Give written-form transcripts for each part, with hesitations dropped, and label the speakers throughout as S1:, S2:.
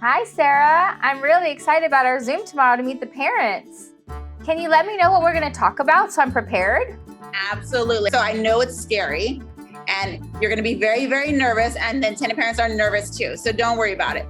S1: Hi, Sarah. I'm really excited about our Zoom tomorrow to meet the parents. Can you let me know what we're going to talk about so I'm prepared?
S2: Absolutely. So I know it's scary and you're going to be very, very nervous, and then intended parents are nervous too. So don't worry about it.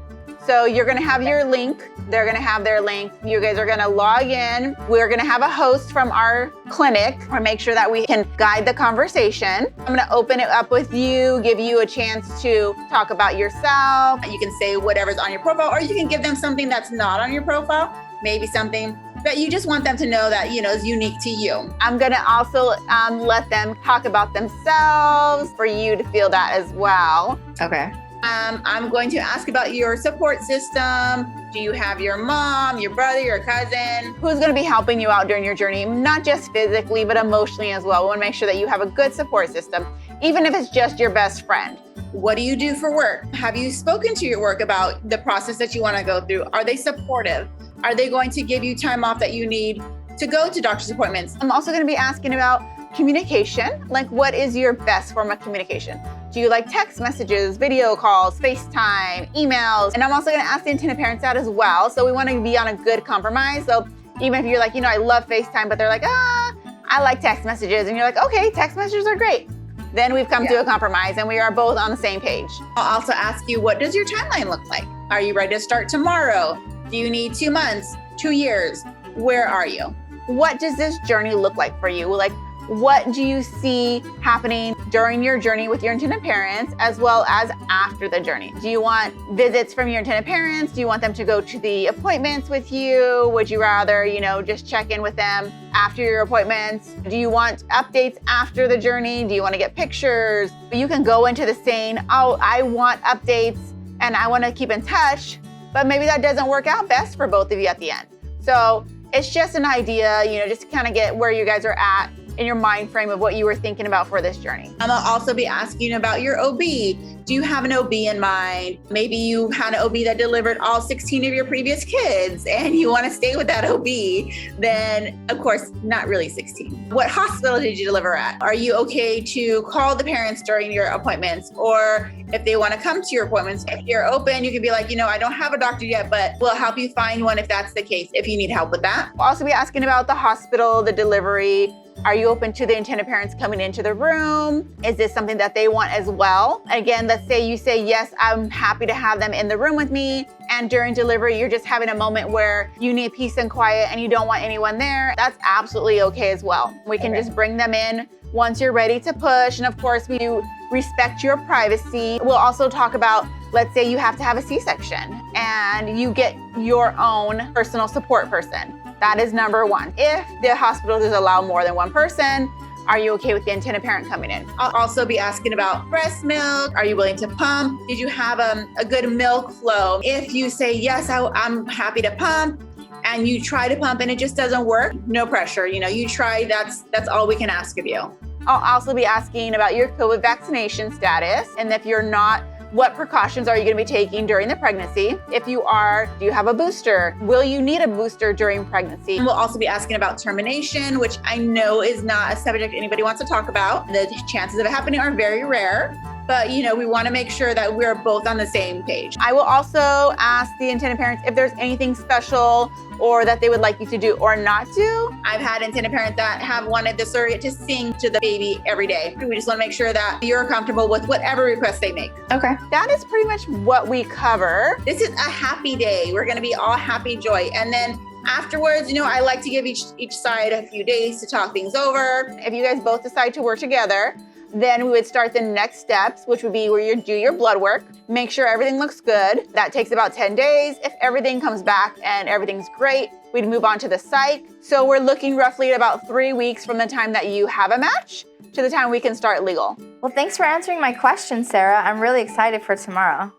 S2: So you're going to have your link. They're going to have their link. You guys are going to log in. We're going to have a host from our clinic to make sure that we can guide the conversation. I'm going to open it up with you, give you a chance to talk about yourself. You can say whatever's on your profile, or you can give them something that's not on your profile, maybe something that you just want them to know that, is unique to you. I'm going to also let them talk about themselves for you to feel that as well.
S1: Okay.
S2: I'm going to ask about your support system. Do you have your mom, your brother, your cousin? Who's going to be helping you out during your journey, not just physically, but emotionally as well. We want to make sure that you have a good support system, even if it's just your best friend. What do you do for work? Have you spoken to your work about the process that you want to go through? Are they supportive? Are they going to give you time off that you need to go to doctor's appointments? I'm also going to be asking about communication. Like, what is your best form of communication? Do you like text messages, video calls, FaceTime, emails? And I'm also going to ask the intended parents that as well. So we want to be on a good compromise. So even if you're like, I love FaceTime, but they're like, I like text messages. And you're like, okay, text messages are great. Then we've come to a compromise and we are both on the same page. I'll also ask you, what does your timeline look like? Are you ready to start tomorrow? Do you need 2 months, 2 years? Where are you? What does this journey look like for you? Like, what do you see happening during your journey with your intended parents, as well as after the journey? Do you want visits from your intended parents? Do you want them to go to the appointments with you? Would you rather, just check in with them after your appointments? Do you want updates after the journey? Do you want to get pictures? You can go into the saying, I want updates and I want to keep in touch, but maybe that doesn't work out best for both of you at the end. So it's just an idea, just to kind of get where you guys are at in your mind frame of what you were thinking about for this journey. I'm gonna also be asking about your OB. Do you have an OB in mind? Maybe you had an OB that delivered all 16 of your previous kids and you want to stay with that OB. Then, of course, not really 16. What hospital did you deliver at? Are you okay to call the parents during your appointments? Or if they want to come to your appointments, if you're open, you can be like, I don't have a doctor yet, but we'll help you find one if that's the case, if you need help with that. We'll also be asking about the hospital, the delivery. Are you open to the intended parents coming into the room? Is this something that they want as well? Again, let's say you say, yes, I'm happy to have them in the room with me. And during delivery, you're just having a moment where you need peace and quiet and you don't want anyone there. That's absolutely okay as well. We can just bring them in once you're ready to push. And of course, we do respect your privacy. We'll also talk about, let's say you have to have a C-section and you get your own personal support person. That is number one. If the hospital does allow more than one person, are you okay with the intended parent coming in? I'll also be asking about breast milk. Are you willing to pump? Did you have a good milk flow? If you say, yes, I'm happy to pump, and you try to pump and it just doesn't work, no pressure. You try, that's all we can ask of you. I'll also be asking about your COVID vaccination status. And if you're not, what precautions are you going to be taking during the pregnancy? If you are, do you have a booster? Will you need a booster during pregnancy? And we'll also be asking about termination, which I know is not a subject anybody wants to talk about. The chances of it happening are very rare, but we want to make sure that we're both on the same page. I will also ask the intended parents if there's anything special or that they would like you to do or not do. I've had intended parents that have wanted the surrogate to sing to the baby every day. We just want to make sure that you're comfortable with whatever request they make.
S1: Okay.
S2: That is pretty much what we cover. This is a happy day. We're going to be all happy joy. And then afterwards, I like to give each side a few days to talk things over. If you guys both decide to work together, then we would start the next steps, which would be where you do your blood work, make sure everything looks good. That takes about 10 days. If everything comes back and everything's great, we'd move on to the psych. So we're looking roughly at about 3 weeks from the time that you have a match to the time we can start legal.
S1: Well, thanks for answering my question, Sarah. I'm really excited for tomorrow.